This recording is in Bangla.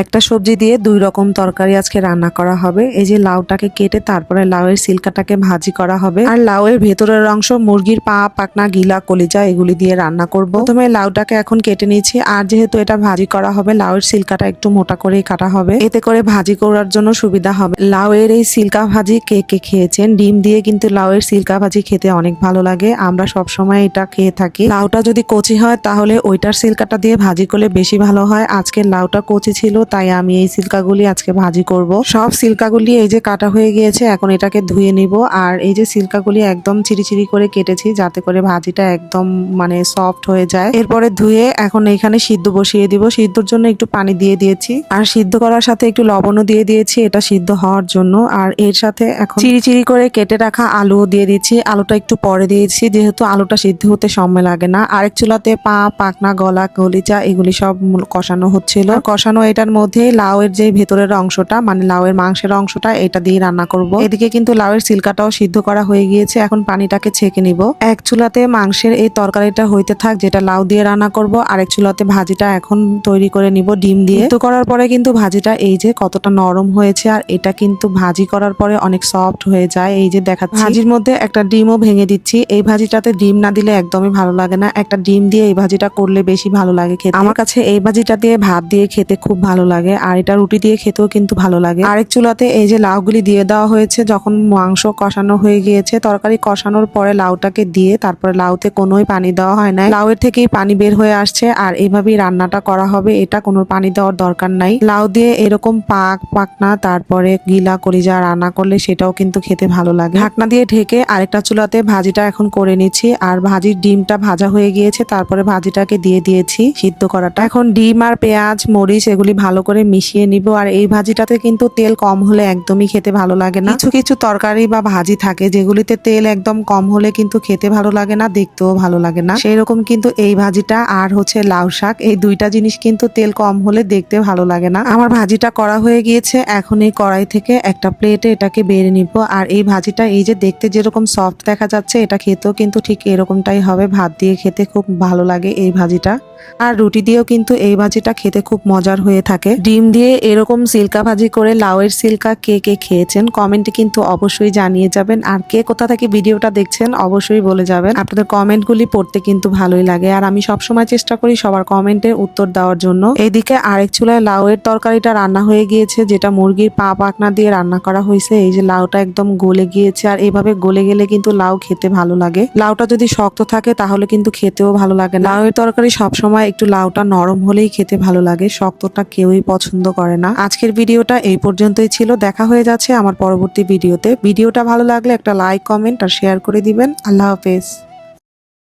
একটা সবজি দিয়ে দুই রকম তরকারি আজকে রান্না করা হবে। এই যে লাউটাকে কেটে তারপরে লাউয়ের সিলকাটাকে ভাজি করা হবে, আর লাউয়ের ভেতরের অংশ মুরগির পা, পাকনা, গিলা, কলিজা এগুলি দিয়ে রান্না করব। প্রথমে লাউটাকে এখন কেটে নিয়েছি, আর যেহেতু এটা ভাজি করা হবে লাউয়ের সিলকাটা একটু মোটা করেই কাটা হবে, এতে করে ভাজি করার জন্য সুবিধা হবে। লাউয়ের এই সিলকা ভাজি কে কে খেয়েছেন? ডিম দিয়ে কিন্তু লাউয়ের সিলকা ভাজি খেতে অনেক ভালো লাগে, আমরা সবসময় এটা খেয়ে থাকি। লাউটা যদি কচি হয় তাহলে ওইটার সিলকাটা দিয়ে ভাজি করলে বেশি ভালো হয়। আজকে লাউটা কচি ছিল তাই আমি এই সিল্কাগুলি আজকে ভাজি করব। সব সিল্কাগুলি এই যে কাটা হয়ে গিয়েছে, এখন এটাকে ধুয়ে নিব। আর এই যে সিল্কাগুলি একদম চিরি করে কেটেছি যাতে করে ভাজিটা একদম মানে সফট হয়ে যায়। এরপরে ধুয়ে এখন এখানে সিদ্ধ বসিয়ে দিব। সিদ্ধর জন্য একটু পানি দিয়ে দিয়েছি, আর সিদ্ধ করার সাথে একটু লবণও দিয়ে দিয়েছি এটা সিদ্ধ হওয়ার জন্য। আর এর সাথে এখন চিরি করে কেটে রাখা আলুও দিয়ে দিচ্ছি। আলুটা একটু পরে দিয়েছি যেহেতু আলুটা সিদ্ধ হতে সময় লাগে না। আরেক চুলাতে পা, পাকনা, গলা, কলিজা এগুলি সব কষানো হচ্ছিল। কষানো এটার মধ্যে লাউয়ের যে ভেতরের অংশটা মানে লাউয়ের মাংসের অংশটা এটা দিয়ে রান্না করব। এদিকে কিন্তু লাউয়ের সিলকাটাও সিদ্ধ করা হয়ে গিয়েছে, এখন পানিটাকে ছেঁকে নিব। এক চুলাতে মাংসের এই তরকারিটা হইতে থাক যেটা লাউ দিয়ে রান্না করব, আরেক চুলাতে ভাজিটা এখন তৈরি করে নিব ডিম দিয়ে। তো করার পরে কিন্তু ভাজিটা এই যে কতটা নরম হয়েছে, আর এটা কিন্তু ভাজি করার পরে অনেক সফট হয়ে যায়। এই যে দেখাচ্ছি, ভাজির মধ্যে একটা ডিমও ভেঙে দিচ্ছি। এই ভাজিটাতে ডিম না দিলে একদমই ভালো লাগে না, একটা ডিম দিয়ে এই ভাজিটা করলে বেশি ভালো লাগে খেতে। আমার কাছে এই ভাজিটা দিয়ে ভাত দিয়ে খেতে খুব ভালো লাগে, আর এটা রুটি দিয়ে খেতেও কিন্তু ভালো লাগে। আরেক চুলাতে এই যে লাউগুলি দিয়ে দেওয়া হয়েছে, যখন মাংস কষানো হয়ে গিয়েছে, তরকারি কষানোর পরে লাউটাকে দিয়ে তারপরে লাউতে কোনোই পানি দেওয়া হয় না, লাউয়ের থেকেই পানি বের হয়ে আসছে। আর এইভাবেই রান্নাটা করা হবে, এটা কোনো পানি দেওয়ার দরকার নাই। লাউ দিয়ে এরকম পাকনা তারপরে গিলা, কলিজা রান্না করলে সেটাও কিন্তু খেতে ভালো লাগে। ঢাকনা দিয়ে ঢেকে আরেকটা চুলাতে ভাজিটা এখন করে নিচ্ছি, আর ভাজির ডিমটা ভাজা হয়ে গিয়েছে, তারপরে ভাজিটাকে দিয়ে দিয়েছি সিদ্ধ করাটা। এখন ডিম আর পেঁয়াজ, মরিচ এগুলি ভালো করে মিশিয়ে নিব। আর এই ভাজিটাতে কিন্তু তেল কম হলে একদমই খেতে ভালো লাগে না। কিছু কিছু তরকারি বা ভাজি থাকে যেগুলিতে তেল একদম কম হলে কিন্তু খেতে ভালো লাগে না, দেখতেও ভালো লাগে না। সেই রকম কিন্তু এই ভাজিটা আর হচ্ছে লাউ শাক, এই দুইটা জিনিস কিন্তু তেল কম হলে দেখতে ভালো লাগে না। আমার ভাজিটা করা হয়ে গিয়েছে, এখন এই কড়াই থেকে একটা প্লেটে এটাকে বেড়ে নিব। আর এই ভাজিটা এই যে দেখতে যেরকম সফট দেখা যাচ্ছে, এটা খেতেও কিন্তু ঠিক এরকমটাই হবে। ভাত দিয়ে খেতে খুব ভালো লাগে এই ভাজিটা, আর রুটি দিয়েও কিন্তু এই ভাজিটা খেতে খুব মজার হয়ে থাকে। ডিম দিয়ে এরকম সিল্কা ভাজি করে লাউয়ের সিল্কা কে কে খেয়েছেন কমেন্টে কিন্তু অবশ্যই জানিয়ে যাবেন। আর কে কোথা থেকে ভিডিওটা দেখছেন অবশ্যই বলে যাবেন, আপনাদের কমেন্টগুলি পড়তে কিন্তু ভালোই লাগে, আর আমি সবসময় চেষ্টা করি সবার কমেন্টের উত্তর দেওয়ার জন্য। এইদিকে আরেক চুলায় লাউয়ের তরকারিটা রান্না হয়ে গিয়েছে, যেটা মুরগির পা, পাকনা দিয়ে রান্না করা হয়েছে। এই যে লাউটা একদম গলে গিয়েছে, আর এভাবে গলে গেলে কিন্তু লাউ খেতে ভালো লাগে। লাউটা যদি শক্ত থাকে তাহলে কিন্তু খেতেও ভালো লাগে না। লাউয়ের তরকারি সবসময় একটু লাউটা নরম হলেই খেতে ভালো লাগে, শক্তটা কেউই পছন্দ করে না। আজকের ভিডিওটা এই পর্যন্তই ছিল, দেখা হয়ে যাচ্ছে আমার পরবর্তী ভিডিওতে। ভিডিওটা ভালো লাগলে একটা লাইক, কমেন্ট আর শেয়ার করে দিবেন। আল্লাহ হাফেজ।